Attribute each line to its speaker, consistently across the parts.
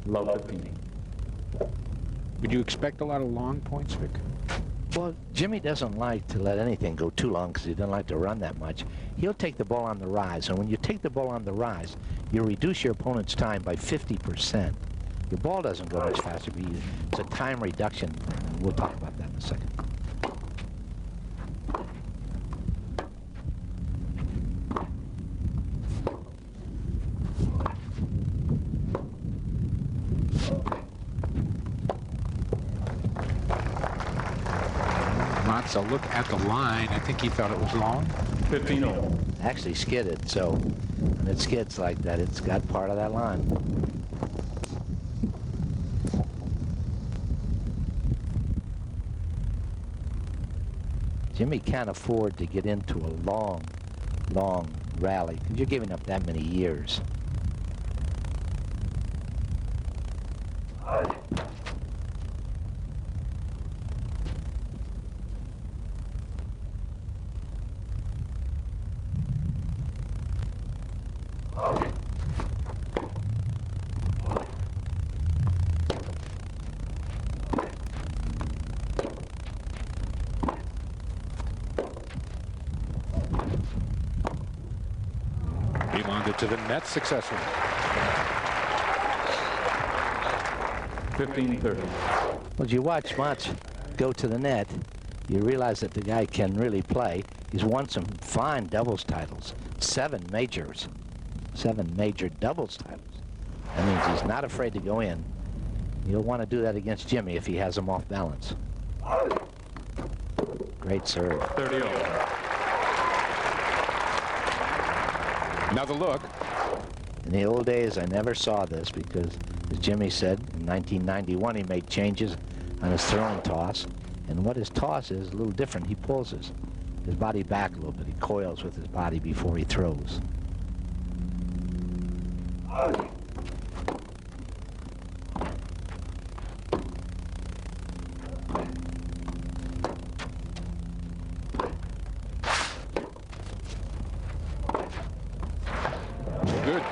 Speaker 1: Low 15.
Speaker 2: Would you expect a lot of long points, Vic?
Speaker 3: Well, Jimmy doesn't like to let anything go too long because he doesn't like to run that much. He'll take the ball on the rise, and when you take the ball on the rise, you reduce your opponent's time by 50%. Your ball doesn't go much faster, but it's a time reduction thing, and we'll talk about that in a second.
Speaker 2: Mott's a look at the line. I think he thought it was long.
Speaker 1: 15-0.
Speaker 3: Actually skidded, so when it skids like that, it's got part of that line. Jimmy can't afford to get into a long rally because you're giving up that many years.
Speaker 2: Wilander to the net successfully.
Speaker 1: 15-30.
Speaker 3: Well, as you watch Mott go to the net, you realize that the guy can really play. He's won some fine doubles titles, 7 major doubles titles. That means he's not afraid to go in. He'll want to do that against Jimmy if he has him off balance. Great serve.
Speaker 1: 30-0.
Speaker 2: Another look.
Speaker 3: In the old days, I never saw this because, as Jimmy said, in 1991 he made changes on his throwing toss. And what his toss is a little different. He pulls his body back a little bit. He coils with his body before he throws.
Speaker 2: Good.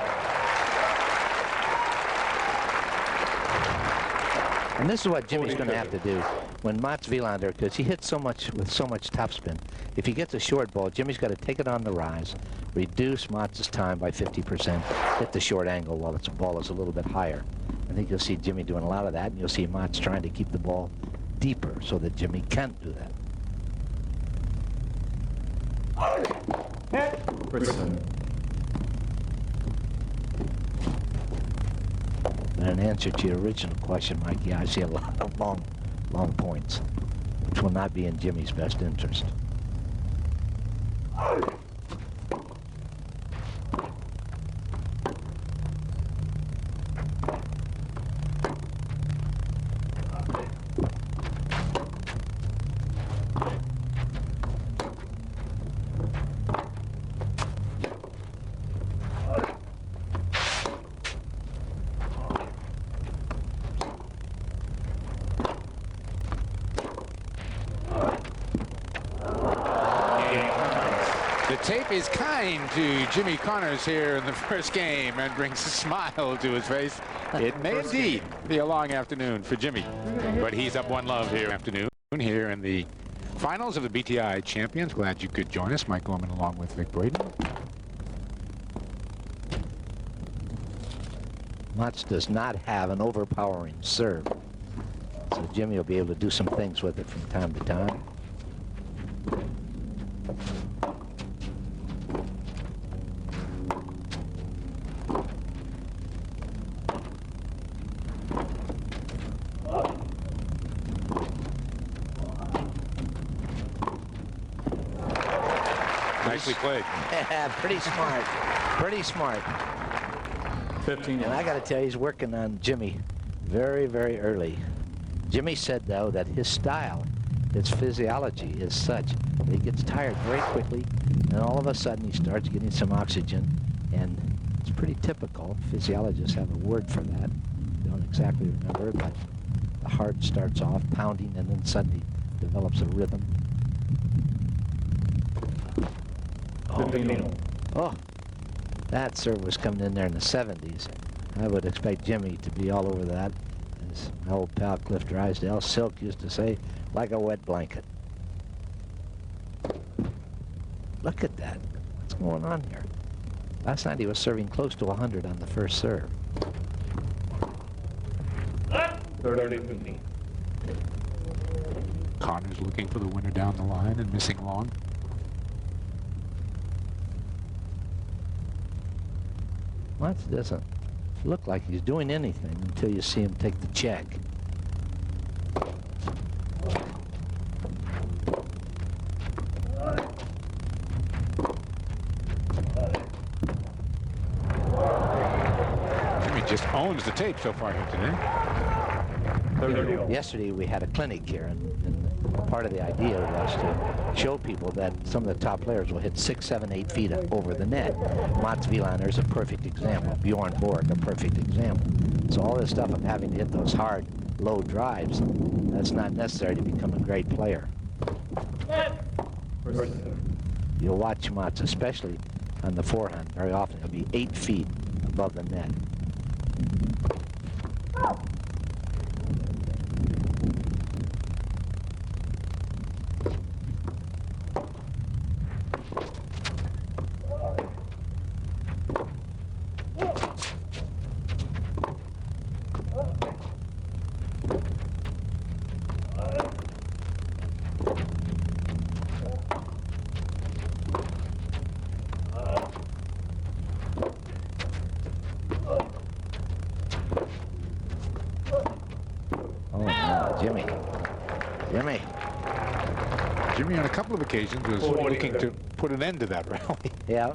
Speaker 3: And this is what Jimmy's going to have to do when Mott's Wilander, because he hits so much with so much topspin. If he gets a short ball, Jimmy's got to take it on the rise, reduce Mott's time by 50%, hit the short angle while its ball is a little bit higher. I think you'll see Jimmy doing a lot of that, and you'll see Mott's trying to keep the ball deeper so that Jimmy can't do that.
Speaker 1: Richardson.
Speaker 3: And in answer to your original question, Mike, yeah, I see a lot of long points, which will not be in Jimmy's best interest.
Speaker 2: The tape is kind to Jimmy Connors here in the first game and brings a smile to his face. It may indeed be a long afternoon for Jimmy, but he's up 1-love here afternoon here in the finals of the BTI champions. Glad you could join us. Mike Gorman along with Vic Braden.
Speaker 3: Mott does not have an overpowering serve, so Jimmy will be able to do some things with it from time to time.
Speaker 2: Nicely played.
Speaker 3: Yeah, pretty smart. Pretty smart.
Speaker 1: 15.
Speaker 3: And I got to tell you, he's working on Jimmy very, very early. Jimmy said, though, that his style, his physiology is such that he gets tired very quickly, and all of a sudden he starts getting some oxygen, and it's pretty typical. Physiologists have a word for that. Don't exactly remember, but the heart starts off pounding and then suddenly develops a rhythm.
Speaker 1: 15.
Speaker 3: Oh, that serve was coming in there in the 70s. I would expect Jimmy to be all over that. As my old pal Cliff Drysdale, Silk, used to say, like a wet blanket. Look at that. What's going on here? Last night he was serving close to 100 on the first serve.
Speaker 1: 30, 15.
Speaker 2: Connors looking for the winner down the line and missing long.
Speaker 3: Matz doesn't look like he's doing anything until you see him take the check.
Speaker 2: Jimmy just owns the tape so far here today.
Speaker 1: 30.
Speaker 3: Yesterday we had a clinic here, and part of the idea was to show people that some of the top players will hit 6, 7, 8 feet over the net. Mats Wilander is a perfect example. Bjorn Borg, a perfect example. So all this stuff of having to hit those hard, low drives, that's not necessary to become a great player. You'll watch Mats, especially on the forehand, very often it'll be 8 feet above the net. Jimmy.
Speaker 2: Jimmy on a couple of occasions was looking to put an end to that rally.
Speaker 3: Yeah,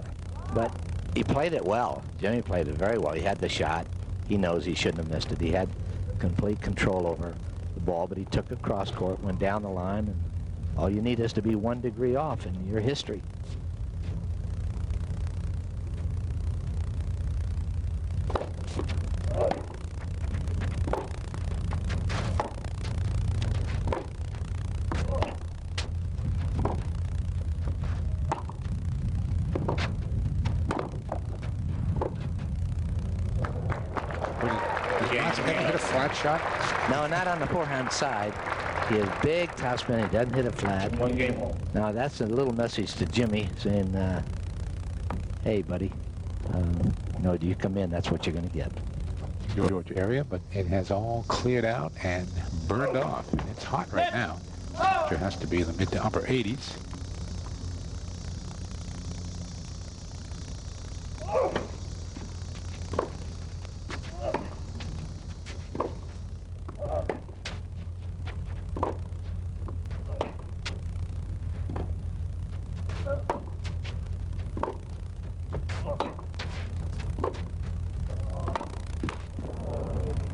Speaker 3: but he played it well. Jimmy played it very well. He had the shot. He knows he shouldn't have missed it. He had complete control over the ball, but he took it cross court, went down the line, and all you need is to be 1 degree off in your history.
Speaker 2: Hit a flat shot?
Speaker 3: No, not on the forehand side. He has big topspin. He doesn't hit it flat.
Speaker 1: 1 game.
Speaker 3: Now that's a little message to Jimmy saying, hey, buddy, no, do you come in? That's what you're going to get.
Speaker 2: George area, but it has all cleared out and burned off. And it's hot right now. It has to be in the mid to upper 80s.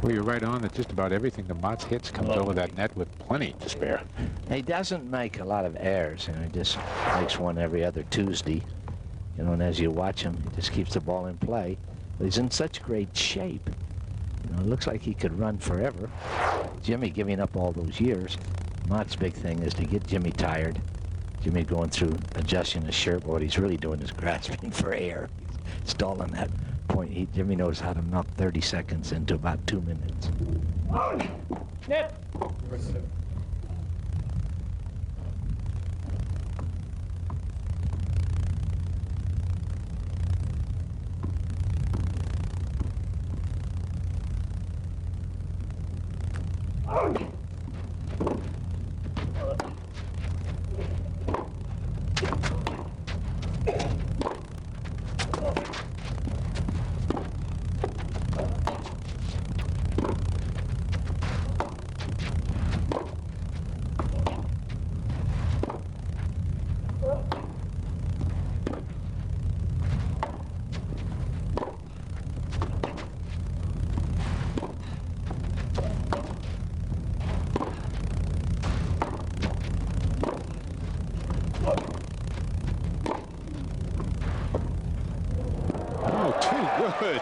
Speaker 2: Well, you're right on that just about everything the Mats hits comes over that net with plenty to spare.
Speaker 3: He doesn't make a lot of errors. He just makes one every other Tuesday. And as you watch him, he just keeps the ball in play. But he's in such great shape. It looks like he could run forever. Jimmy giving up all those years. Mott's big thing is to get Jimmy tired. Jimmy going through adjusting his shirt, but what he's really doing is grasping for air. He's stalling that point. Jimmy knows how to knock 30 seconds into about 2 minutes.
Speaker 1: Net.
Speaker 2: Oh, too good.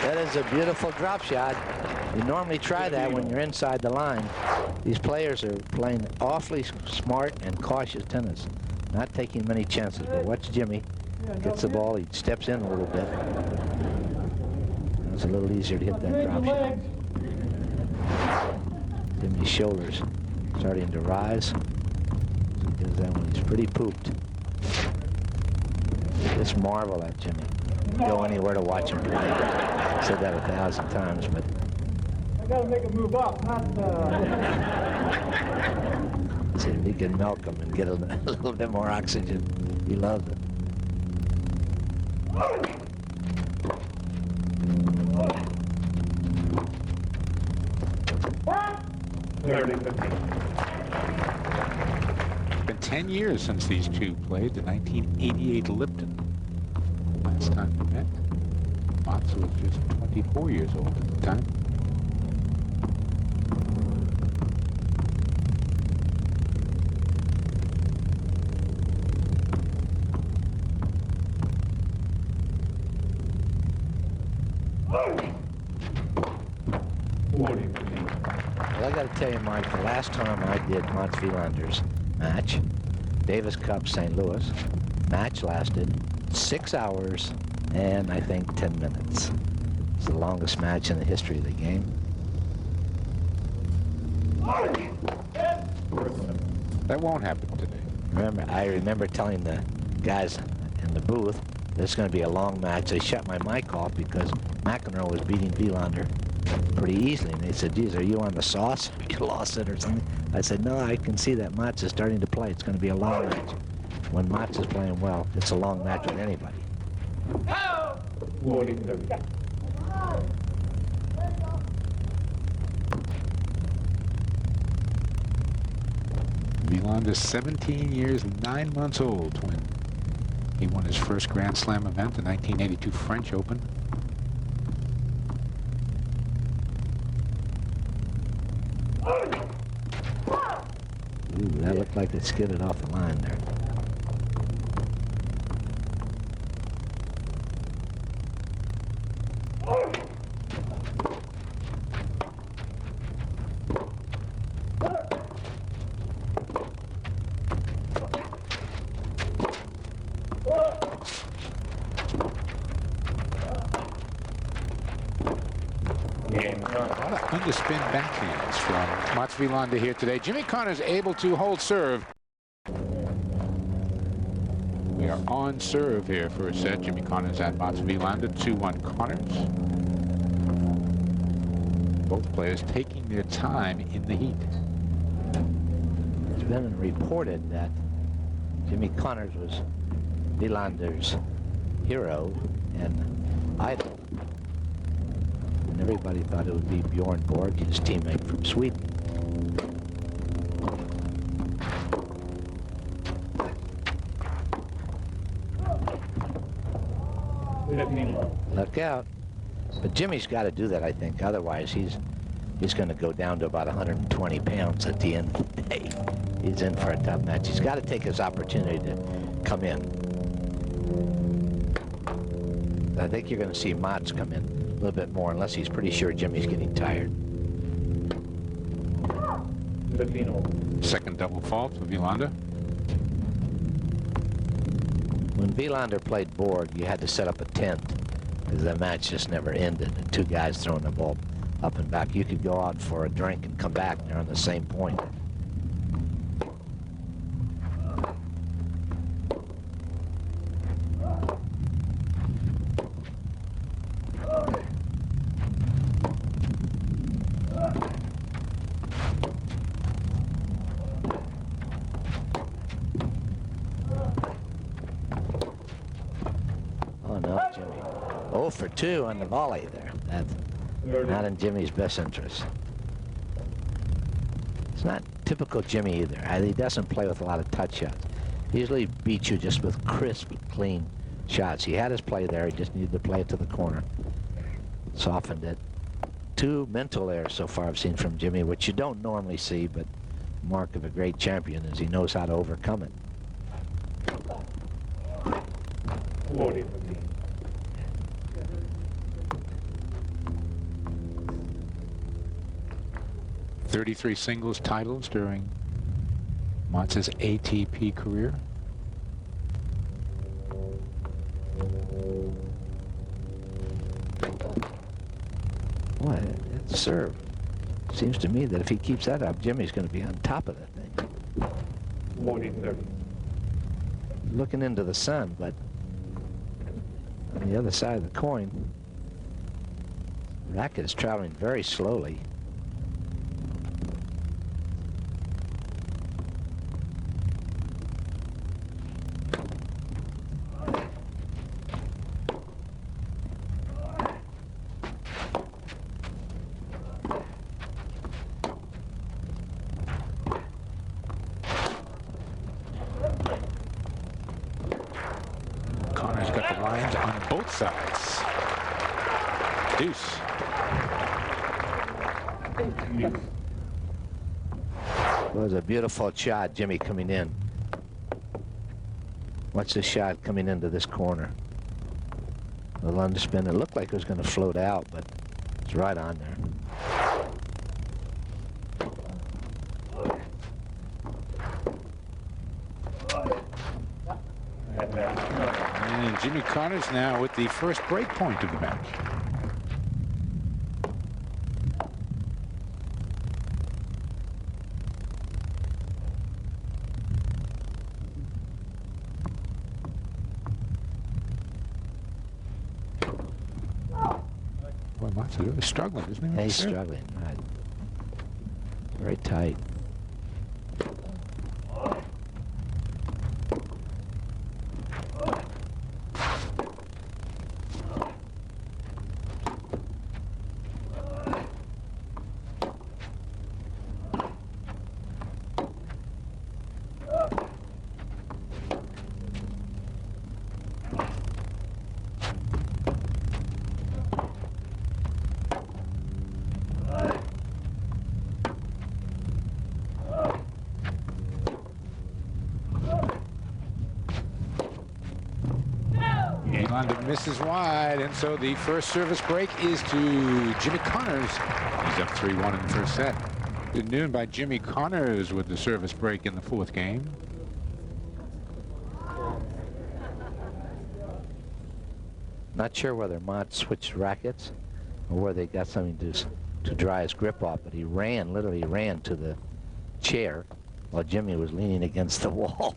Speaker 3: That is a beautiful drop shot. You normally try that when you're inside the line. These players are playing awfully smart and cautious tennis, not taking many chances. But watch Jimmy. Gets the ball, he steps in a little bit. It's a little easier to hit that drop shot. Jimmy's shoulders starting to rise. Because that one, he's pretty pooped. Just marvel at Jimmy. Go anywhere to watch him play. I've said that 1,000 times, but
Speaker 1: I gotta make a move up, not
Speaker 3: see if he can milk him and get a little bit more oxygen. He loves it.
Speaker 1: 30-15.
Speaker 2: Been 10 years since these two played. The 1988 Lipton. Last time we met. Mats was just 24 years old at the time.
Speaker 3: Well, I got to tell you, Mike, the last time I did Mats Wilander's match, Davis Cup, St. Louis, match lasted 6 hours and I think 10 minutes. It's the longest match in the history of the game.
Speaker 2: That won't happen today.
Speaker 3: I remember telling the guys in the booth, this is going to be a long match. They shut my mic off because McEnroe was beating Wilander pretty easily. And they said, geez, are you on the sauce? You lost it or something? I said, no, I can see that Mats is starting to play. It's going to be a long match. When Mats is playing well, it's a long match with anybody.
Speaker 2: Wilander's 17 years, 9 months old when he won his first Grand Slam event, the 1982 French Open.
Speaker 3: Ooh, that looked like it skidded off the line there.
Speaker 2: A lot of underspin backhands from Mats Wilander here today. Jimmy Connors able to hold serve. We are on serve here for a set. Jimmy Connors and Mats Wilander, 2-1 Connors. Both players taking their time in the heat.
Speaker 3: It's been reported that Jimmy Connors was Wilander's hero and idol. And everybody thought it would be Bjorn Borg, his teammate from Sweden. Look out. But Jimmy's got to do that, I think. Otherwise, he's going to go down to about 120 pounds at the end of the day. He's in for a tough match. He's got to take his opportunity to come in. I think you're going to see Mats come in a little bit more, unless he's pretty sure Jimmy's getting tired.
Speaker 2: Second double fault for Wilander.
Speaker 3: When Wilander played Borg, you had to set up a tent because the match just never ended. And two guys throwing the ball up and back. You could go out for a drink and come back and they're on the same point. Oh no, Jimmy. 0 for 2 on the volley there. That's not in Jimmy's best interest. It's not typical Jimmy either. He doesn't play with a lot of touch shots. He usually beats you just with crisp, clean shots. He had his play there. He just needed to play it to the corner. Softened it. 2 mental errors so far I've seen from Jimmy, which you don't normally see, but mark of a great champion is he knows how to overcome it.
Speaker 1: 40-15.
Speaker 3: 40-15.
Speaker 2: 33 singles titles during Motz's ATP career.
Speaker 3: What? It's serve. Seems to me that if he keeps that up, Jimmy's going to be on top of that thing.
Speaker 1: 40-30.
Speaker 3: Looking into the sun, but on the other side of the coin, racket is traveling very slowly.
Speaker 2: Connor's got the lines on both sides. Deuce.
Speaker 3: It was a beautiful shot, Jimmy coming in. Watch the shot coming into this corner. A little underspin. It looked like it was going to float out, but it's right on there.
Speaker 2: And Jimmy Connors now with the first break point of the match. Boy, Mott's really struggling, isn't he?
Speaker 3: Yeah, he's struggling, right. Very tight.
Speaker 2: Wilander misses wide, and so the first service break is to Jimmy Connors. He's up 3-1 in the first set. Good noon by Jimmy Connors with the service break in the fourth game.
Speaker 3: Not sure whether Mott switched rackets or whether they got something to dry his grip off, but he ran, literally ran to the chair while Jimmy was leaning against the wall.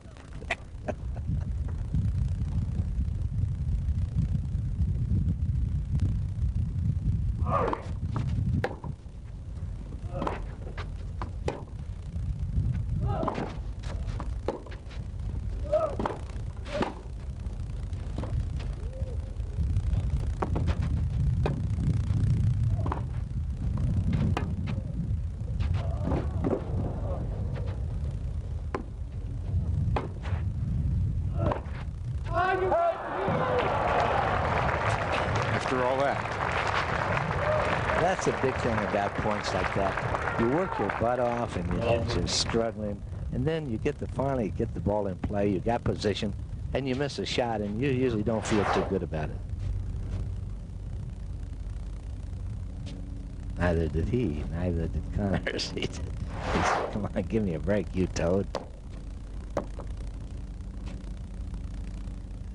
Speaker 2: After all that.
Speaker 3: That's a big thing about points like that. You work your butt off and you're just struggling, and then you finally get the ball in play, you got position, and you miss a shot, and you usually don't feel too good about it. Neither did he, neither did Connors. He said, come on, give me a break, you toad.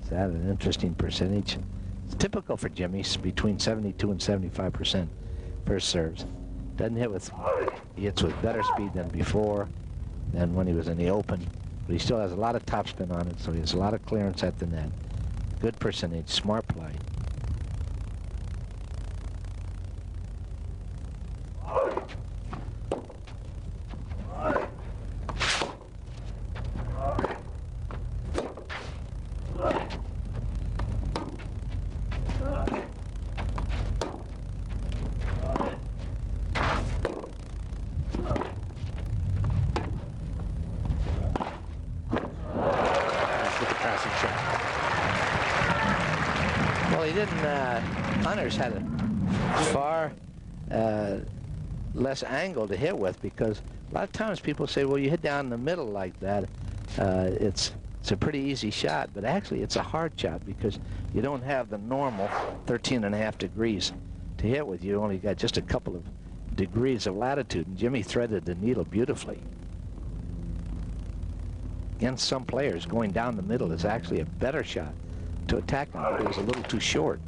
Speaker 3: Is that an interesting percentage? It's typical for Jimmy, between 72 and 75% first serves. Doesn't hit with, he hits with better speed than before, than when he was in the open. But he still has a lot of topspin on it, so he has a lot of clearance at the net. Good percentage, smart play. Well, he didn't, Connors had a far less angle to hit with, because a lot of times people say, well, you hit down in the middle like that, it's a pretty easy shot, but actually it's a hard shot because you don't have the normal 13.5 degrees to hit with. You only got just a couple of degrees of latitude, and Jimmy threaded the needle beautifully. Against some players, going down the middle is actually a better shot to attack him, but it was a little too short.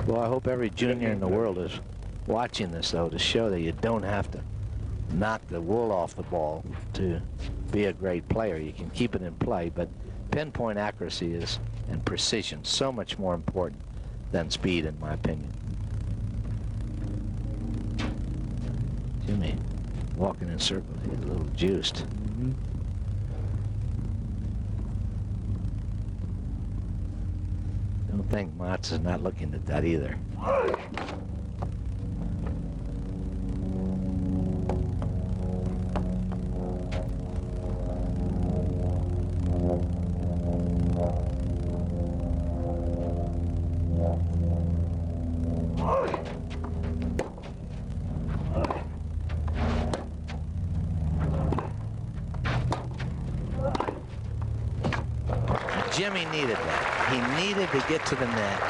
Speaker 3: Well, I hope every junior in the world is watching this, though, to show that you don't have to knock the wool off the ball to be a great player. You can keep it in play, but pinpoint accuracy is, and precision, so much more important than speed, in my opinion. Jimmy walking in circles, he's a little juiced. I don't think Mats is not looking at that either. Jimmy needed that. He needed to get to the net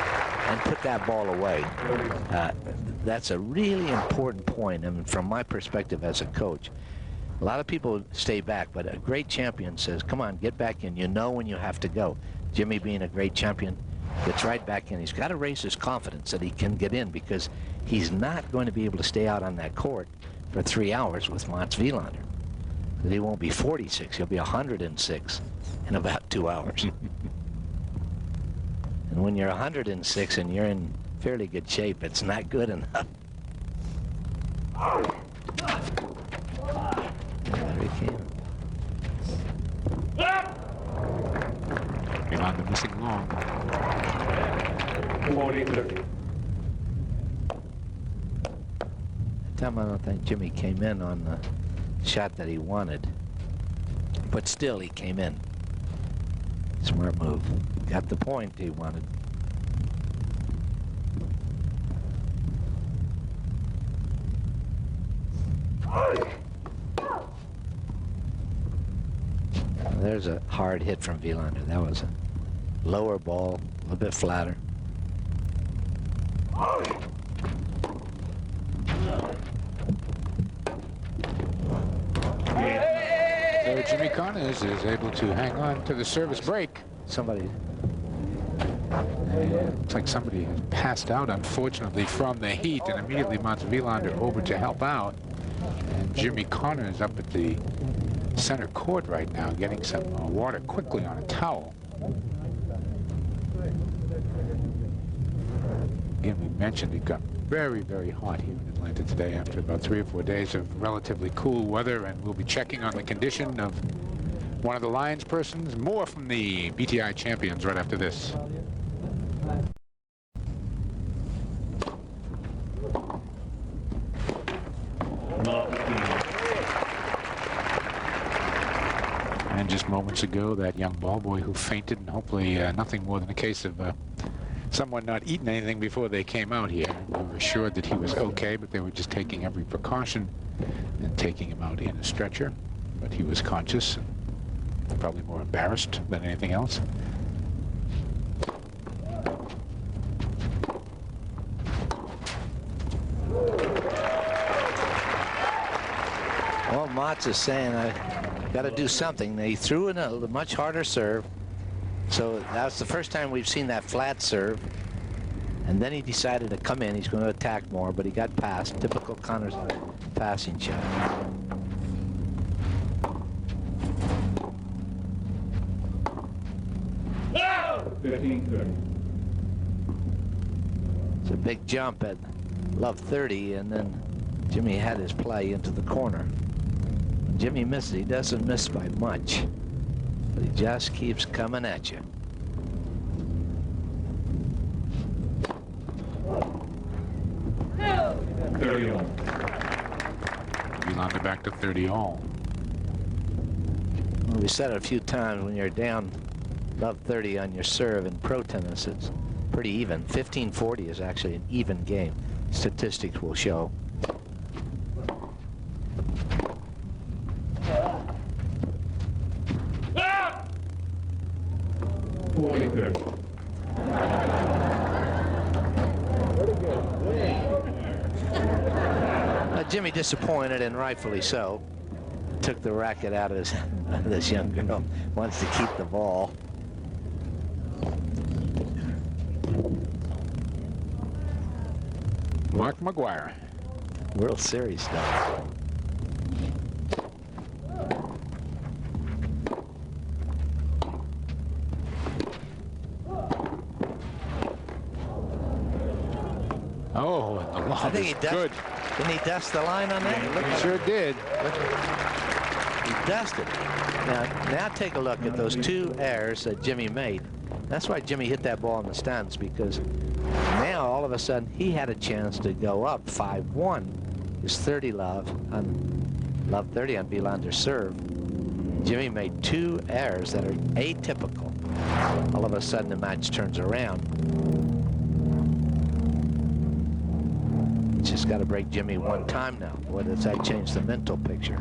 Speaker 3: and put that ball away. That's a really important point, and from my perspective as a coach, a lot of people stay back, but a great champion says, come on, get back in. You know when you have to go. Jimmy, being a great champion, gets right back in. He's got to raise his confidence that he can get in, because he's not going to be able to stay out on that court for 3 hours with Mats Wilander. He won't be 46, he'll be 106 in about 2 hours. And when you're 106 and you're in fairly good shape, it's not good enough. There he came.
Speaker 2: Wilander missing long.
Speaker 1: 40-30.
Speaker 3: That time I don't think Jimmy came in on the shot that he wanted, but still he came in. Smart move. Got the point he wanted. There's a hard hit from Wilander. That was a lower ball, a little bit flatter.
Speaker 2: So Jimmy Connors is able to hang on to the service break.
Speaker 3: Somebody.
Speaker 2: Looks like somebody has passed out, unfortunately, from the heat, and immediately Mats Wilander over to help out. And Jimmy Connors up at the center court right now, getting some water quickly on a towel. Again, we mentioned it got very, very hot here in Atlanta today after about 3 or 4 days of relatively cool weather, and we'll be checking on the condition of one of the Lions persons. More from the BTI champions right after this. And just moments ago, that young ball boy who fainted, and hopefully nothing more than a case of someone not eating anything before they came out here. We were assured that he was okay, but they were just taking every precaution and taking him out in a stretcher. But he was conscious, and probably more embarrassed than anything else.
Speaker 3: Well, Mats is saying, I got to do something. He threw in a much harder serve. So that's the first time we've seen that flat serve. And then he decided to come in. He's going to attack more, but he got past. Typical Connors passing shot.
Speaker 1: No! 15-30.
Speaker 3: It's a big jump at love 30, and then Jimmy had his play into the corner. When Jimmy misses, he doesn't miss by much, but he just keeps coming at you.
Speaker 1: 30 all.
Speaker 2: Wilander back to 30 all.
Speaker 3: Well, we said it a few times, when you're down above 30 on your serve in pro tennis, it's pretty even. 15-40 is actually an even game. Statistics will show.
Speaker 1: Ah! 40-30.
Speaker 3: Jimmy disappointed, and rightfully so. Took the racket out of this young girl. Wants to keep the ball.
Speaker 2: Mark McGuire.
Speaker 3: World Series stuff.
Speaker 2: Oh, and the
Speaker 3: I
Speaker 2: lob
Speaker 3: think
Speaker 2: is
Speaker 3: he dusted.
Speaker 2: good.
Speaker 3: Didn't he dust the line on that? Look
Speaker 2: He
Speaker 3: at
Speaker 2: sure
Speaker 3: it.
Speaker 2: did.
Speaker 3: He dusted. Now take a look at those two errors that Jimmy made. That's why Jimmy hit that ball in the stands, because now all of a sudden he had a chance to go up 5-1. His 30 love 30 on Wilander's serve. Jimmy made two errors that are atypical. All of a sudden the match turns around. Just got to break Jimmy one time now. Boy, does that change the mental picture.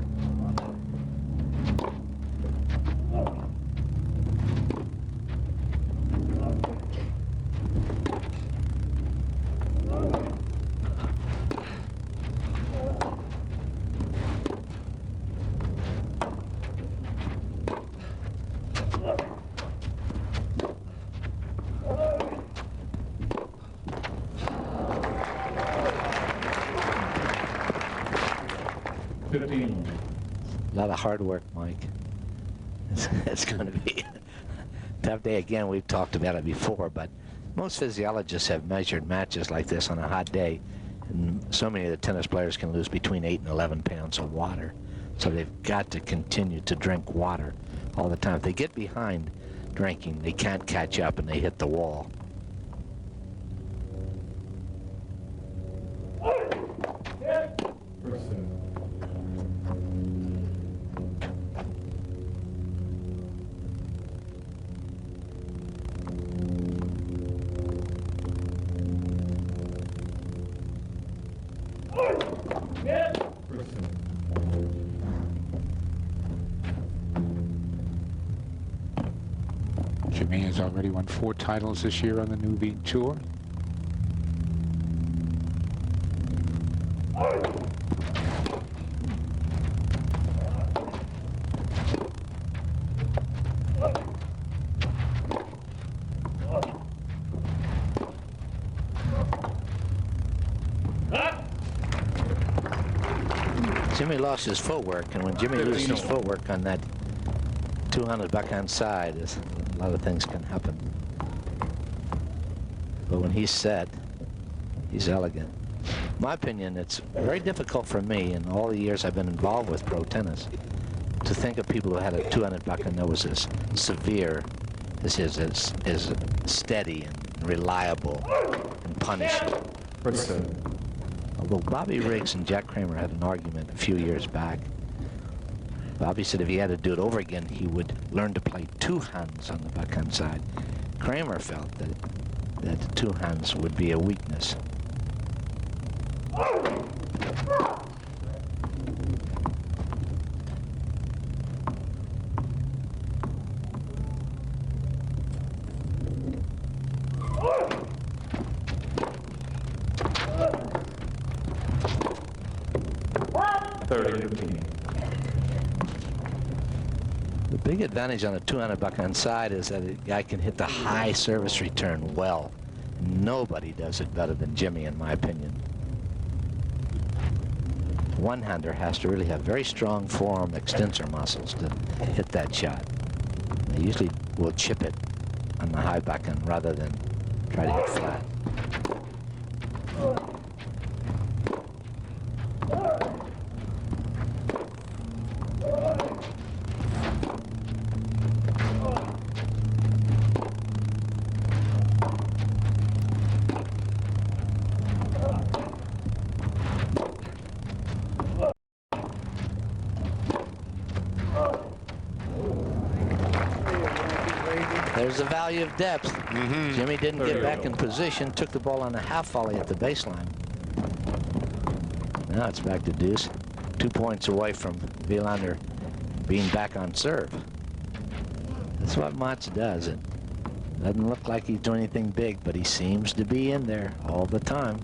Speaker 3: A lot of hard work, Mike. It's going to be a tough day again. We've talked about it before, but most physiologists have measured matches like this on a hot day, and so many of the tennis players can lose between 8 and 11 pounds of water. So they've got to continue to drink water all the time. If they get behind drinking, they can't catch up and they hit the wall.
Speaker 2: Jimmy has already won 4 titles this year on the New V Tour.
Speaker 3: Jimmy lost his footwork, and when Jimmy loses his footwork on that 200 backhand side, a lot of things can happen. But when he's set, he's elegant. In my opinion, it's very difficult for me in all the years I've been involved with pro tennis to think of people who had a 200 backhand that was as severe as steady and reliable and punishing. Although Bobby Riggs and Jack Kramer had an argument a few years back. Bobby said if he had to do it over again, he would learn to play 2 hands on the backhand side. Kramer felt that 2 hands would be a weakness. The big advantage on a 200 backhand side is that a guy can hit the high service return well. Nobody does it better than Jimmy, in my opinion. One-hander has to really have very strong forearm extensor muscles to hit that shot. They usually will chip it on the high backhand rather than try to hit flat. There's the value of depth. Jimmy didn't get back in position, took the ball on a half volley at the baseline. Now it's back to deuce. 2 points away from Wilander being back on serve. That's what Mats does. It doesn't look like he's doing anything big, but he seems to be in there all the time.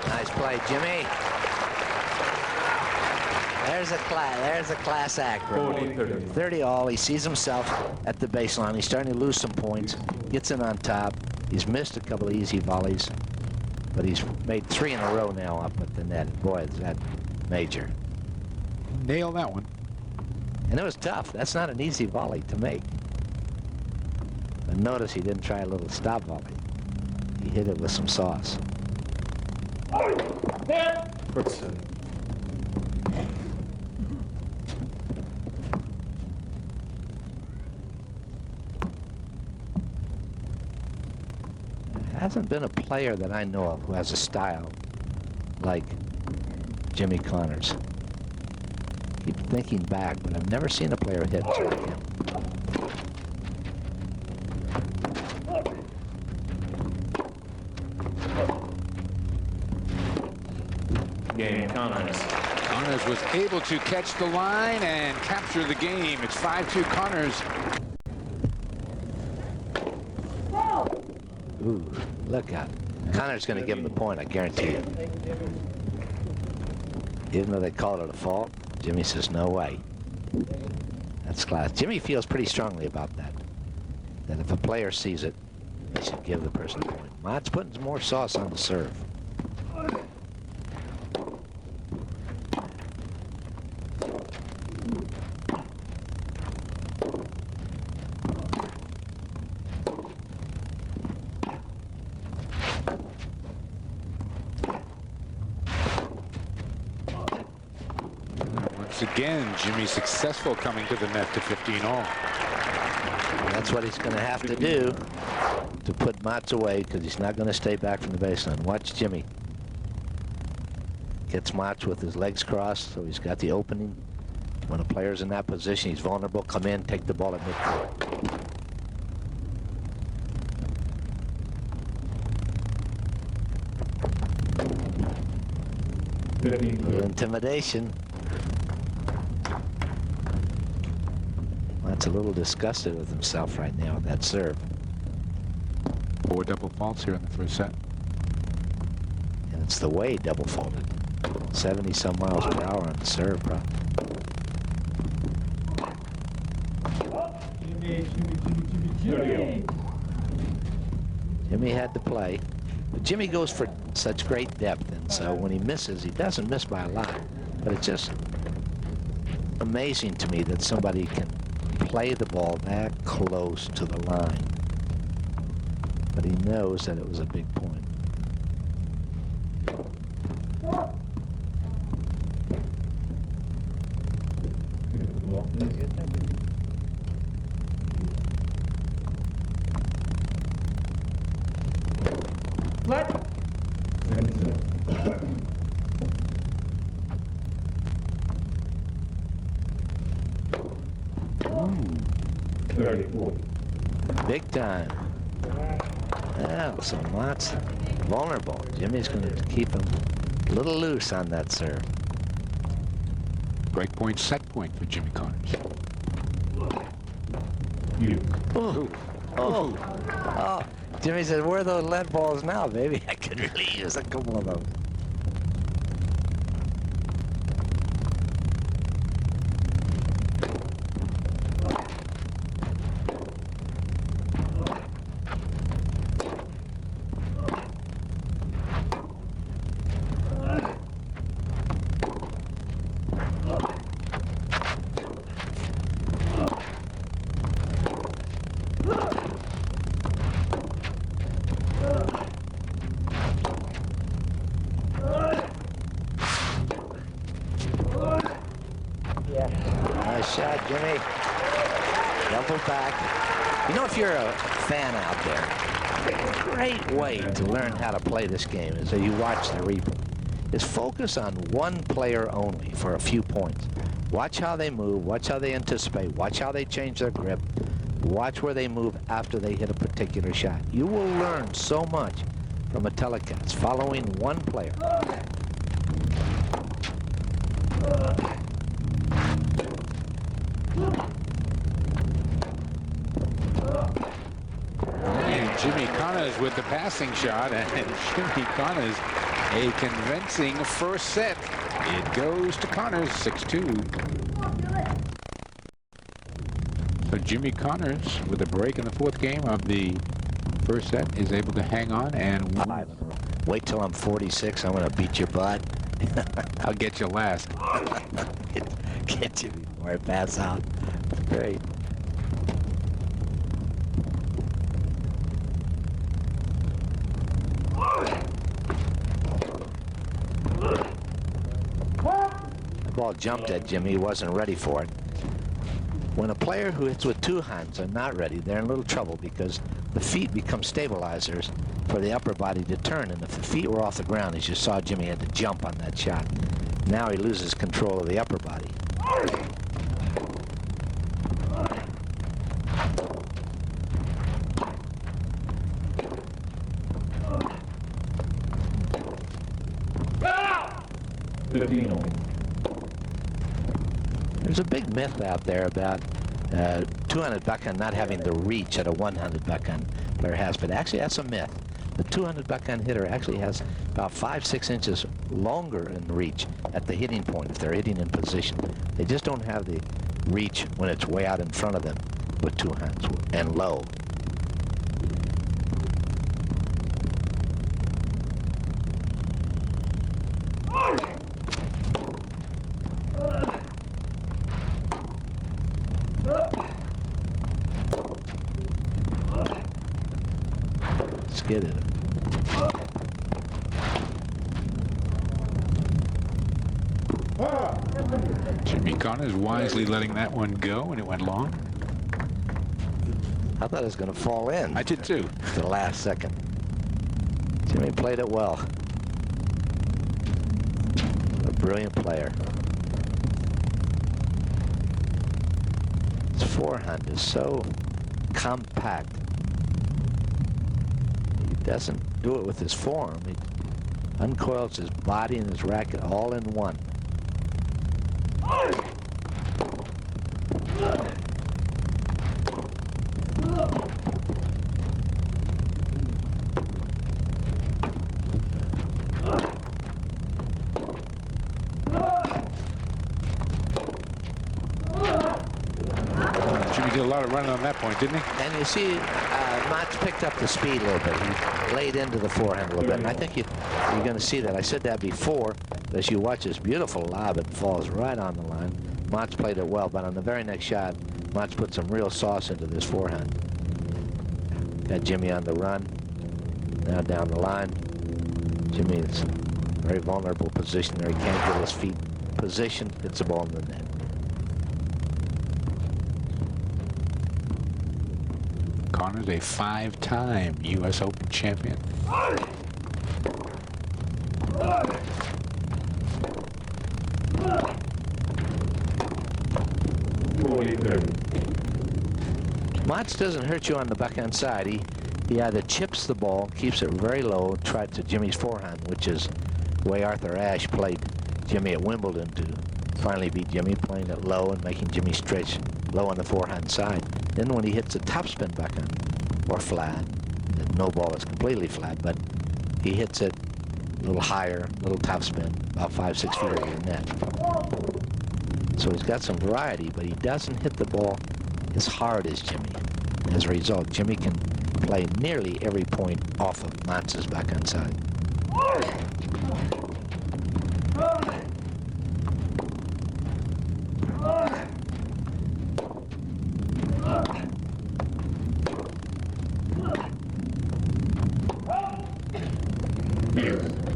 Speaker 3: Nice play, Jimmy. There's a class act. 30 all. He sees himself at the baseline. He's starting to lose some points. Gets in on top. He's missed a couple of easy volleys, but he's made 3 in a row now up at the net. Boy, is that major.
Speaker 2: Nail that one.
Speaker 3: And it was tough. That's not an easy volley to make. But notice he didn't try a little stop volley. He hit it with some sauce. Hasn't been a player that I know of who has a style like Jimmy Connors. Keep thinking back, but I've never seen a player hit like him.
Speaker 1: Game Connors.
Speaker 2: Connors was able to catch the line and capture the game. It's 5-2 Connors.
Speaker 3: Ooh, look out. Connor's going to give him the point, I guarantee you. Even though they called it a fault, Jimmy says, no way. That's class. Jimmy feels pretty strongly about that. That if a player sees it, they should give the person a point. Mott's putting some more sauce on the serve.
Speaker 2: Once again, Jimmy successful coming to the net to 15 all.
Speaker 3: That's what he's going to have to do to put Mats away, because he's not going to stay back from the baseline. Watch Jimmy. Gets Mats with his legs crossed, so he's got the opening. When a player's in that position, he's vulnerable. Come in, take the ball at midcourt. A little intimidation. Mats a little disgusted with himself right now with that serve.
Speaker 2: 4 double faults here in the first set.
Speaker 3: And it's the way double faulted. 70-some miles per hour on the serve, bro. Jimmy had to play. But Jimmy goes for such great depth, and so when he misses, he doesn't miss by a lot. But it's just amazing to me that somebody can play the ball that close to the line. But he knows that it was a big point.
Speaker 1: What? 34.
Speaker 3: Big time. Well, so Mats vulnerable. Jimmy's going to keep him a little loose on that serve.
Speaker 2: Break point, set point for Jimmy Connors.
Speaker 3: Oh. Jimmy said, where are those lead balls now, baby? I could really use a couple of those. Nice shot, Jimmy. Double back. You know, if you're a fan out there, a great way to learn how to play this game is that you watch the replay. Is focus on one player only for a few points. Watch how they move, watch how they anticipate, watch how they change their grip, watch where they move after they hit a particular shot. You will learn so much from a telecast following one player.
Speaker 2: And Jimmy Connors with the passing shot, and Jimmy Connors a convincing first set. It goes to Connors, 6-2. So Jimmy Connors, with a break in the fourth game of the first set, is able to hang on and
Speaker 3: wait till I'm 46. I'm going to beat your butt.
Speaker 2: I'll get you last.
Speaker 3: Get you before I pass out. Great. The ball jumped at Jimmy. He wasn't ready for it. When a player who hits with two hands are not ready, they're in a little trouble because the feet become stabilizers for the upper body to turn. And if the feet were off the ground, as you saw, Jimmy had to jump on that shot. Now he loses control of the upper body. There's a big myth out there about 200 backhand not having the reach that a 100 backhand player has, but actually that's a myth. The 200 backhand hitter actually has about 5-6 inches longer in reach at the hitting point if they're hitting in position. They just don't have the reach when it's way out in front of them with two hands and low. Skidded it.
Speaker 2: Jimmy Connors wisely letting that one go, and it went long.
Speaker 3: I thought it was going to fall in.
Speaker 2: I did too.
Speaker 3: The last second. Jimmy played it well. A brilliant player. His forehand is so compact. He doesn't do it with his forearm. He uncoils his body and his racket all in one.
Speaker 2: Jimmy did a lot of running on that point, didn't he?
Speaker 3: And you see, Mats picked up the speed a little bit. He laid into the forehand a little bit. And I think you're going to see that. I said that before. As you watch this beautiful lob, it falls right on the line. Mats played it well, but on the very next shot, Mats put some real sauce into this forehand. Got Jimmy on the run. Now down the line. Jimmy is in a very vulnerable position there. He can't get his feet positioned. Hits the ball in the net.
Speaker 2: Connors, a 5-time U.S. Open champion.
Speaker 3: Mats doesn't hurt you on the backhand side. He either chips the ball, keeps it very low, tried to Jimmy's forehand, which is the way Arthur Ashe played Jimmy at Wimbledon to finally beat Jimmy, playing it low and making Jimmy stretch low on the forehand side. Then when he hits a topspin backhand or flat, no ball is completely flat, but he hits it a little higher, a little topspin, about 5-6 feet over the net. So he's got some variety, but he doesn't hit the ball as hard as Jimmy. As a result, Jimmy can play nearly every point off of Mats's backhand side.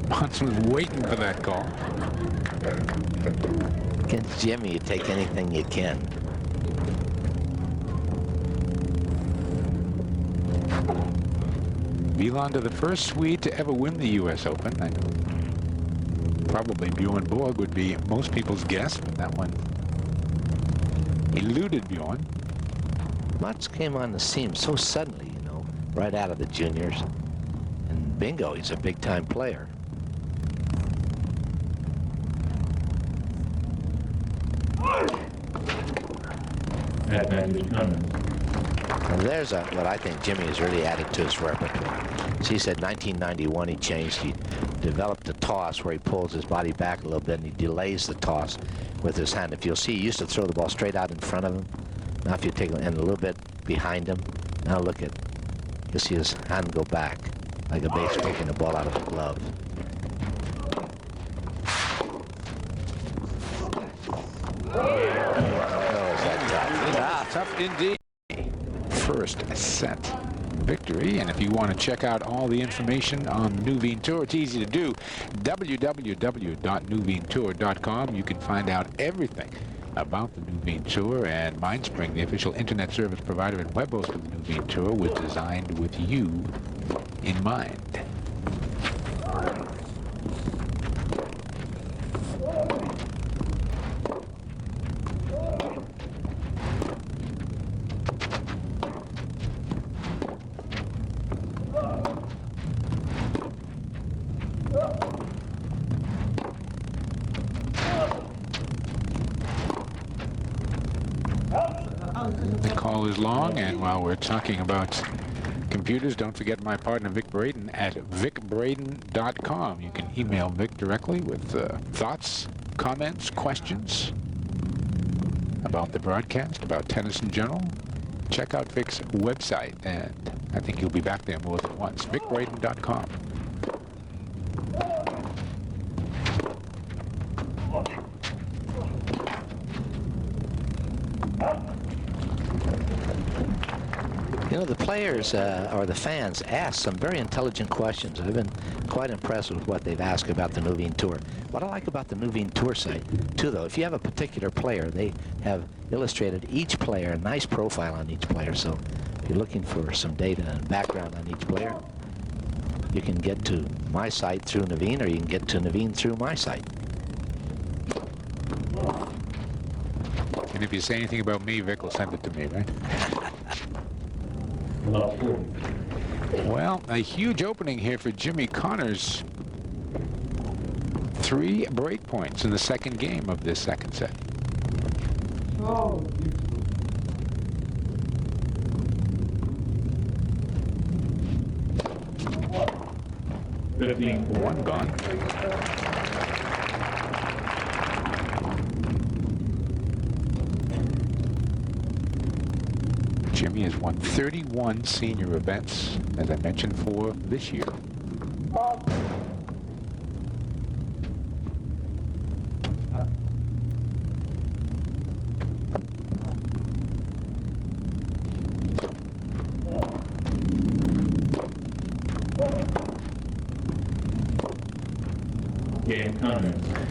Speaker 2: Mats was waiting for that call.
Speaker 3: Against Jimmy, you take anything you can.
Speaker 2: Wilander, the first Swede to ever win the U.S. Open. I know probably Bjorn Borg would be most people's guess, but that one eluded Bjorn.
Speaker 3: Mats came on the scene so suddenly, you know, right out of the juniors. And bingo, he's a big-time player.
Speaker 1: Advantage Connors.
Speaker 3: And there's what I think Jimmy has really added to his repertoire. So he said 1991 he changed. He developed a toss where he pulls his body back a little bit and he delays the toss with his hand. If you'll see, he used to throw the ball straight out in front of him. Now if you take it and a little bit behind him, now look at, you'll see his hand go back like a base taking the ball out of a glove. Oh, is that tough?
Speaker 2: Ah, tough indeed. First set victory, and if you want to check out all the information on the Nuveen Tour, it's easy to do. www.nuveetour.com. You can find out everything about the Nuveen Tour, and Mindspring, the official internet service provider and web host of the Nuveen Tour, was designed with you in mind. The call is long, and while we're talking about computers, don't forget my partner Vic Braden at vicbraden.com. You can email Vic directly with thoughts, comments, questions about the broadcast, about tennis in general. Check out Vic's website, and I think you'll be back there more than once. vicbraden.com.
Speaker 3: You know, the players or the fans ask some very intelligent questions. I've been quite impressed with what they've asked about the Nuveen Tour. What I like about the Nuveen Tour site, too, though, if you have a particular player, they have illustrated each player, a nice profile on each player. So if you're looking for some data and background on each player, you can get to my site through Nuveen, or you can get to Nuveen through my site.
Speaker 2: And if you say anything about me, Vic will send it to me, right? Well, a huge opening here for Jimmy Connors. 3 break points in the second game of this second set.
Speaker 1: Oh, 15.
Speaker 2: 1 gone. Jimmy has won 31 senior events, as I mentioned, for this year.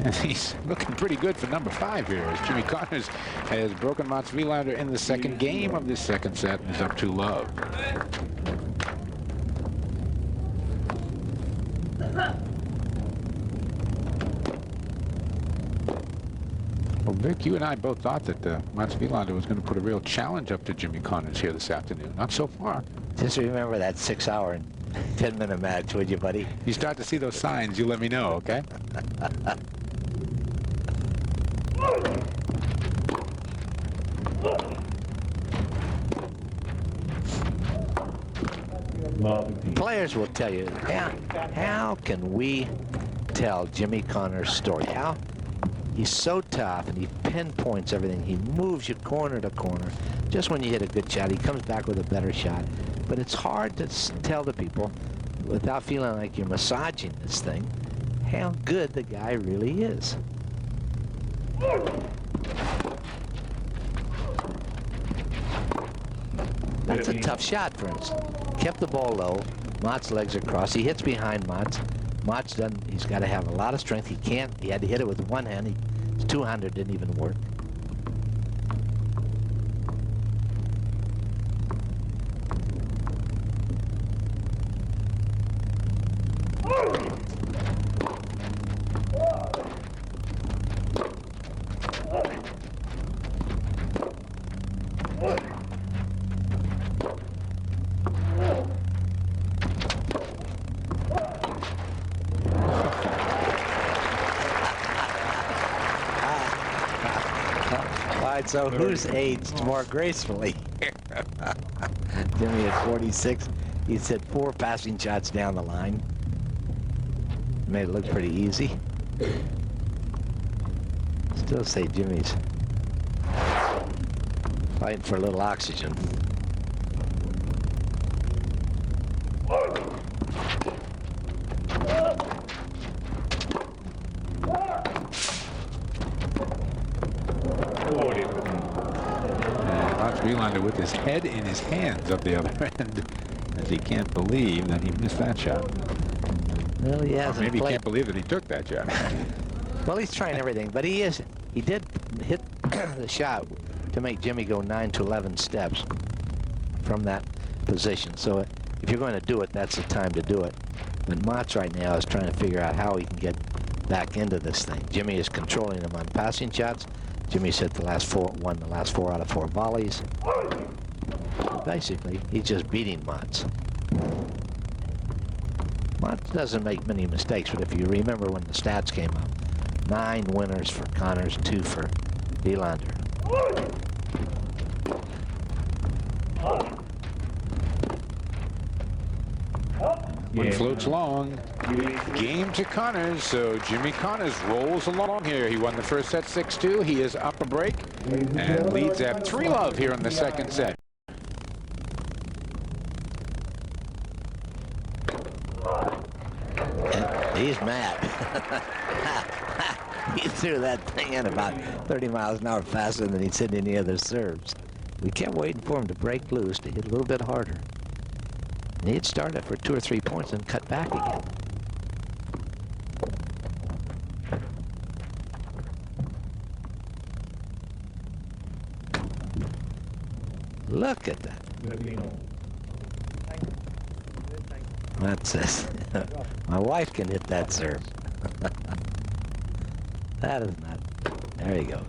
Speaker 2: And he's looking pretty good for number 5 here, as Jimmy Connors has broken Mats Wilander in the second game of this second set and is up 2 love. Well, Vic, you and I both thought that Mats Wilander was going to put a real challenge up to Jimmy Connors here this afternoon. Not so far.
Speaker 3: Just remember that 6-hour and 10-minute match, would you, buddy?
Speaker 2: You start to see those signs, you let me know, okay?
Speaker 3: Players will tell you, how can we tell Jimmy Connors' story? How he's so tough and he pinpoints everything. He moves you corner to corner. Just when you hit a good shot, he comes back with a better shot. But it's hard to tell the people, without feeling like you're massaging this thing, how good the guy really is. That's a tough shot, for instance. Kept the ball low. Mott's legs are crossed. He hits behind Mott. Mott's done. He's got to have a lot of strength. He can't. He had to hit it with one hand. His 200 didn't even work. All right, so who's aged more gracefully? Jimmy at 46. He's hit 4 passing shots down the line. Made it look pretty easy. Still say Jimmy's fighting for a little oxygen.
Speaker 2: Wilander with his head in his hands up the other end, as he can't believe that he missed that shot.
Speaker 3: Well, he hasn't.
Speaker 2: Or maybe he
Speaker 3: played.
Speaker 2: can't believe that he took that shot.
Speaker 3: Well, he's trying everything, but he did hit the shot to make Jimmy go 9 to 11 steps from that position. So if you're going to do it, that's the time to do it. But Motts right now is trying to figure out how he can get back into this thing. Jimmy is controlling him on passing shots. Jimmy's hit won the last 4 out of 4 volleys. So basically, he's just beating Motts. Motts doesn't make many mistakes, but if you remember when the stats came up, 9 winners for Connors, 2 for Wilander.
Speaker 2: One floats long. Game to Connors, so Jimmy Connors rolls along here. He won the first set 6-2. He is up a break and leads at 3-love here in the second set.
Speaker 3: He's mad. He threw that thing in about 30 miles an hour faster than he'd hit any other serves. We kept waiting for him to break loose, to hit a little bit harder. And he'd start it for 2 or 3 points and cut back again. Look at that. That says, my wife can hit that serve. That is not, there he goes.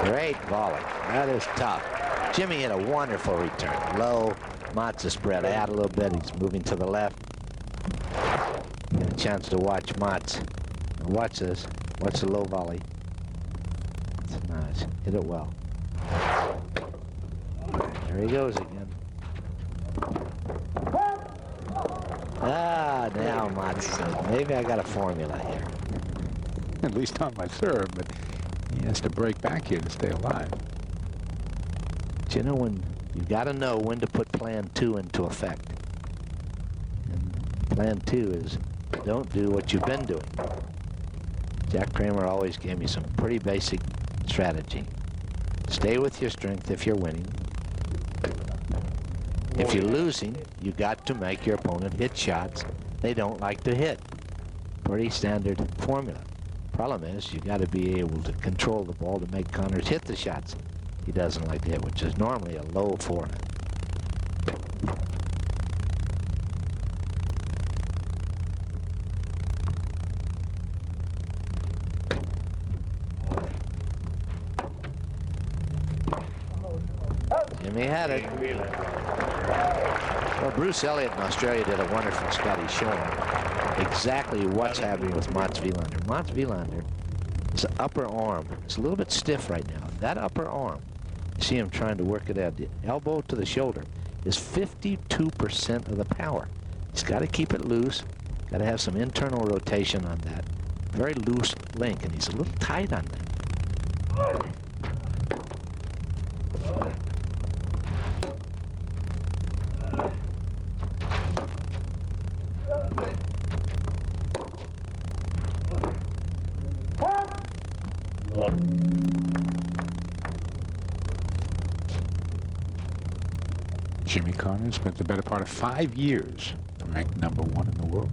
Speaker 3: Great volley. That is tough. Jimmy hit a wonderful return. Low. Motts is spread out a little bit. He's moving to the left. Get a chance to watch Motts. Watch this. Watch the low volley. It's nice. Hit it well. There he goes again. Ah, now Motts says, maybe I got a formula here.
Speaker 2: At least on my serve, but he has to break back here to stay alive.
Speaker 3: But you know, when you got to know when to put plan 2 into effect. And plan 2 is don't do what you've been doing. Jack Kramer always gave me some pretty basic strategy. Stay with your strength if you're winning. If you're losing, you got to make your opponent hit shots they don't like to hit. Pretty standard formula. Problem is, you got to be able to control the ball to make Connors hit the shots he doesn't like to hit, which is normally a low forehand. Jimmy had it. Well, Bruce Elliott in Australia did a wonderful study showing exactly what's happening with Motts Wilander. Motts Wilander, his upper arm, it's a little bit stiff right now. That upper arm, you see him trying to work it out. The elbow to the shoulder is 52% of the power. He's got to keep it loose. Got to have some internal rotation on that. Very loose link, and he's a little tight on that.
Speaker 2: Jimmy Connors spent the better part of 5 years ranked #1 in the world.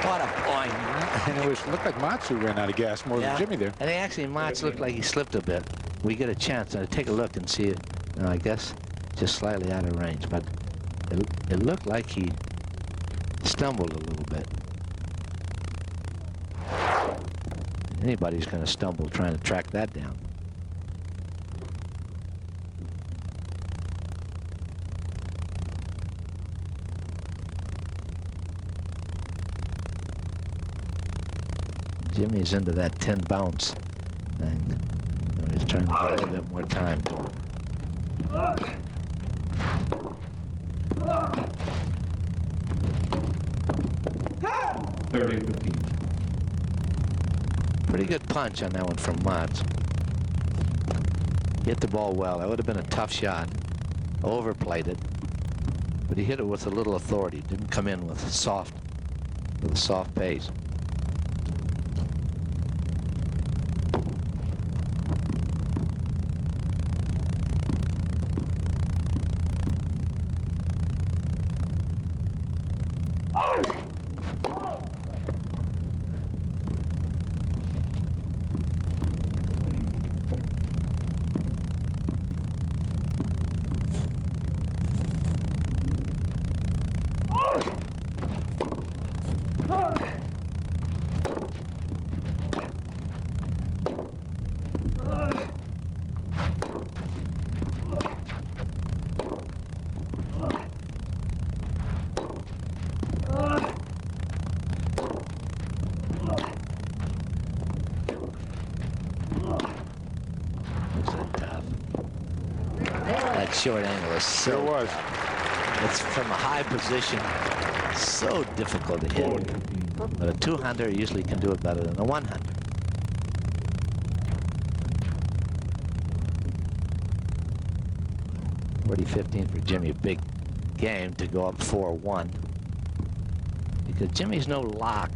Speaker 3: What a point.
Speaker 2: And it looked like Matsu ran out of gas more than Jimmy there.
Speaker 3: I think actually Mats looked like he slipped a bit. We get a chance to take a look and see it. No, I guess just slightly out of range, but it looked like he stumbled a little bit. Anybody's going to stumble trying to track that down. Jimmy's into that 10 bounce thing. He's trying to get a little bit more time.
Speaker 1: 30-15.
Speaker 3: Pretty good punch on that one from Mats. Hit the ball well. That would have been a tough shot. Overplayed it. But he hit it with a little authority. Didn't come in with a soft pace. Short angle is so.
Speaker 2: Sure was.
Speaker 3: It's from a high position. So difficult to hit. But a two-hander usually can do it better than a one-hander. $40-15 for Jimmy. A big game to go up 4-1. Because Jimmy's no lock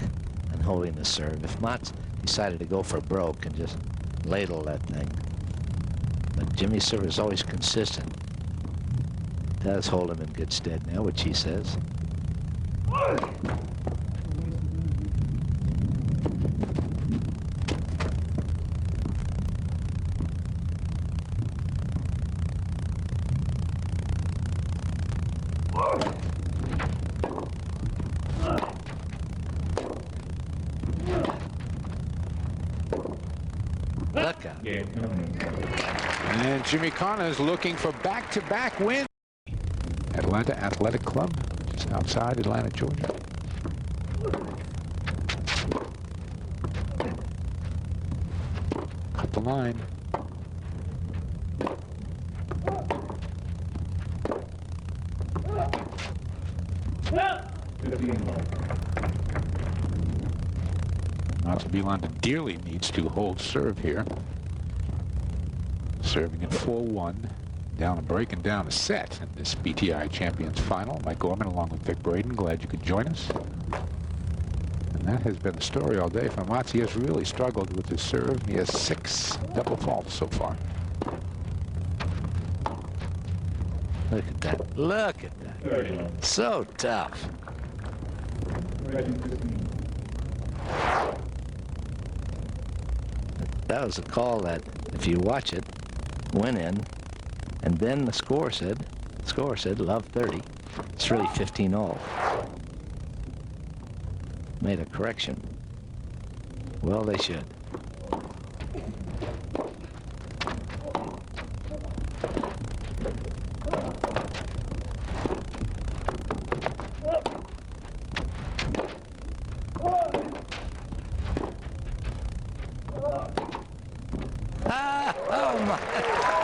Speaker 3: on holding the serve. If Mats decided to go for broke and just ladle that thing. But Jimmy's serve is always consistent. Does hold him in good stead now, which he says. Look out.
Speaker 2: And Jimmy Connors looking for back-to-back wins. Atlanta Athletic Club, just outside Atlanta, Georgia. Cut the line. Wilander dearly needs to hold serve here. Serving at 4-1. Down and breaking down a set in this BTI Champions Final. Mike Gorman along with Vic Braden. Glad you could join us. And that has been the story all day for Mats. He has really struggled with his serve. He has 6 double faults so far.
Speaker 3: Look at that. Look at that. So tough. That was a call that, if you watch it, went in. And then the score said, love 30. It's really 15 all. Made a correction. Well, they should. Oh my,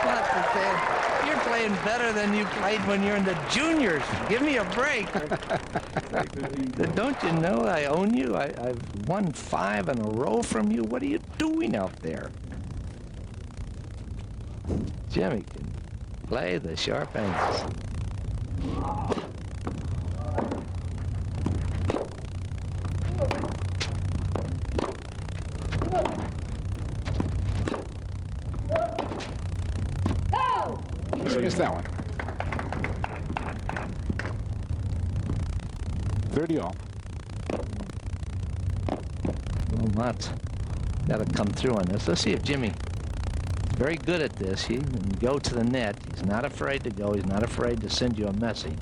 Speaker 3: what the thing? You're playing better than you played when you're in the juniors. Give me a break. Don't you know I own you? I've won 5 in a row from you. What are you doing out there? Jimmy can play the sharp angles.
Speaker 2: Just missed that one. 30 all.
Speaker 3: Well, Mott's got to come through on this. Let's see if Jimmy is very good at this. He can go to the net. He's not afraid to go. He's not afraid to send you a message.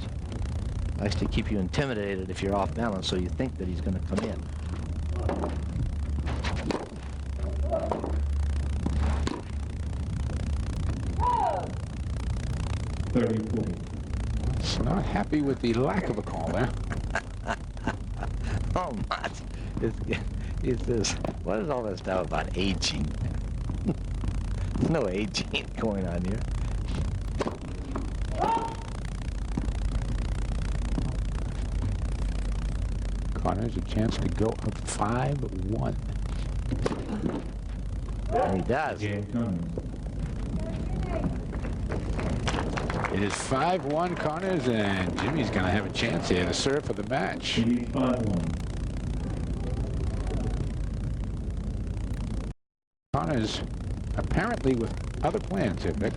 Speaker 3: Likes to keep you intimidated if you're off balance, so you think that he's going to come in.
Speaker 2: Not happy with the lack of a call there.
Speaker 3: Oh, Mott. It's this. What is all this stuff about aging? No aging going on here.
Speaker 2: Connors a chance to go up 5-1.
Speaker 3: And he does.
Speaker 2: It is 5-1 Connors, and Jimmy's going to have a chance here to serve for the match. Connors apparently with other plans here, Vic.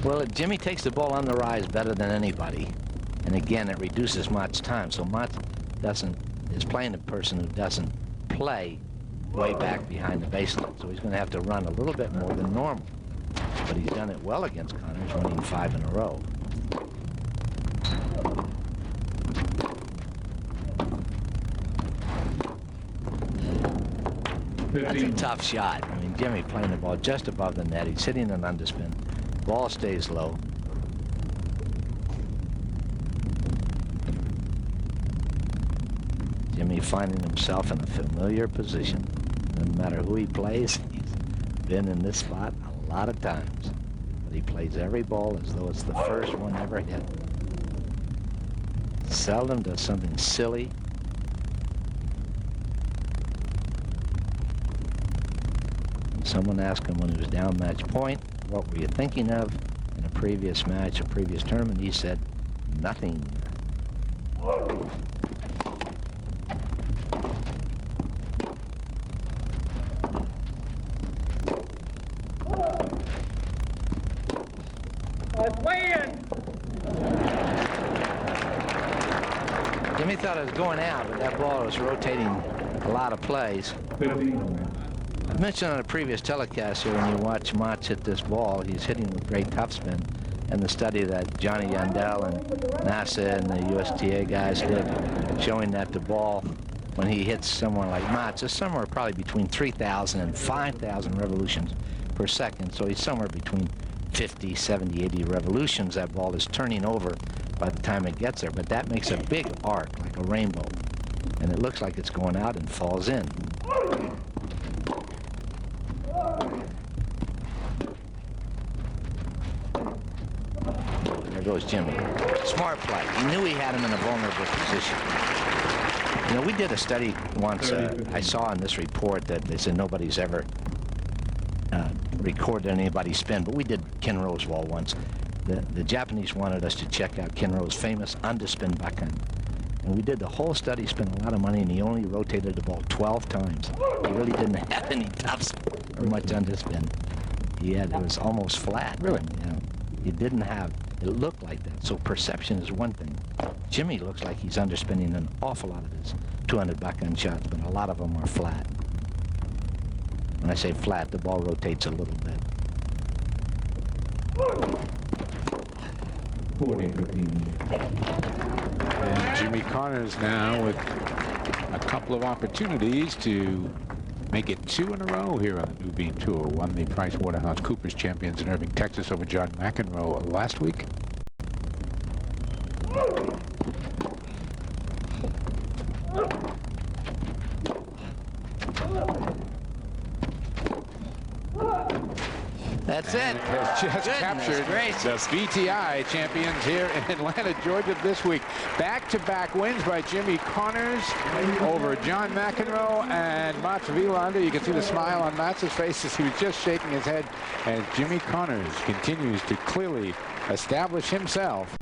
Speaker 3: Well, Jimmy takes the ball on the rise better than anybody. And again, it reduces Mott's time. So Mott is playing a person who doesn't play way back behind the baseline. So he's going to have to run a little bit more than normal. But he's done it well against Connors, winning 5 in a row. That's a tough shot. I mean, Jimmy playing the ball just above the net. He's hitting an underspin. Ball stays low. Jimmy finding himself in a familiar position. No matter who he plays, he's been in this spot a lot of times. But he plays every ball as though it's the first one ever hit. Seldom does something silly. Someone asked him when he was down match point, what were you thinking of in a previous match, a previous tournament? He said, nothing. Jimmy thought it was going out, but that ball was rotating a lot of plays. I mentioned on a previous telecast here, when you watch Mott hit this ball, he's hitting with great topspin. And the study that Johnny Yandel and NASA and the USTA guys did, showing that the ball, when he hits someone like Mott, is somewhere probably between 3,000 and 5,000 revolutions per second. So he's somewhere between 50, 70, 80 revolutions. That ball is turning over by the time it gets there. But that makes a big arc, like a rainbow. And it looks like it's going out and falls in. There goes Jimmy. Smart play. He knew he had him in a vulnerable position. You know, we did a study once. I saw in this report that they said nobody's ever recorded anybody spin, but we did Ken Rowe's ball once. The Japanese wanted us to check out Ken Rowe's famous underspin backhand. And we did the whole study, spent a lot of money, and he only rotated the ball 12 times. He really didn't have any topspin or much underspin. It was almost flat.
Speaker 2: Really?
Speaker 3: You know, he didn't have, it looked like that. So perception is one thing. Jimmy looks like he's underspinning an awful lot of his 200 backhand shots, but a lot of them are flat. When I say flat, the ball rotates a little bit.
Speaker 1: 40-15.
Speaker 2: And Jimmy Connors now with a couple of opportunities to make it 2 in a row here on the New Beam Tour. Won the Price Waterhouse Coopers Champions in Irving, Texas over John McEnroe last week.
Speaker 3: That's it.
Speaker 2: Has just captured the BTI champions here in Atlanta, Georgia this week. Back-to-back wins by Jimmy Connors over John McEnroe and Mats Wilander. You can see the smile on Mats's face as he was just shaking his head as Jimmy Connors continues to clearly establish himself